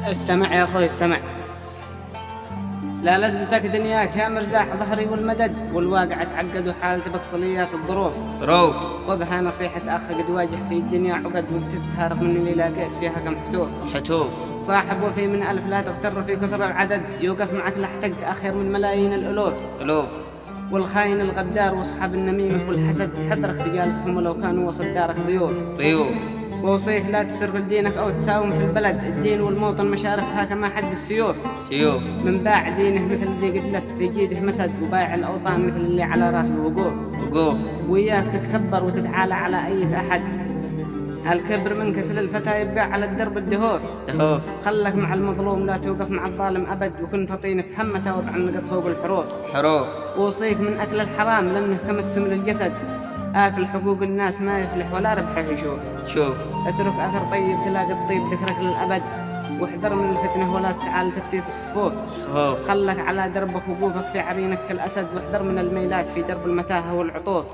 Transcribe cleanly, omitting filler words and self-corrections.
استمع يا أخوي استمع. لا لزتك دنياك يا مرزاح ظهري والمدد، والواقع تعقد وحالة بقصليات الظروف. روف. خذها نصيحة أخ قد واجه في الدنيا عقد، وتستهرق من اللي لاقيت فيها كم حتوف. حتوف. صاحب وفي من ألف لا تغتر في كثر العدد، يوقف معك لاحتقت أخير من ملايين الألوف. ألوف. والخاين الغدار واصحاب النميمة والحسد، حذرك تجالسهم ولو كانوا وسط دارك ضيوف. ضيوف. ووصيك لا تترك دينك أو تساوم في البلد، الدين والموطن مشارفها كما حد السيوف. سيوف. من باع دينه مثل اللي قد لف في جيده مسد، وبايع الأوطان مثل اللي على راس الوقوف. وقوف. وياك تتكبر وتتعالى على أي أحد، الكبر من كسل الفتى يبقى على الدرب الدهوف. دهوف. خلك مع المظلوم لا توقف مع الظالم أبد، وكن فطين في همته وضع النقط فوق الحروف. حروف. ووصيك من أكل الحرام لأنه كمسم للجسد، آكل حقوق الناس ما يفلح ولا ربحه يشوف. شوف. اترك أثر طيب تلاقي الطيب ذكرك للأبد، واحذر من الفتنة ولا تسعى لتفتيت الصفوف. صفوف. خلك على دربك وقوفك في عرينك كالأسد، واحذر من الميلات في درب المتاهة والعطوف.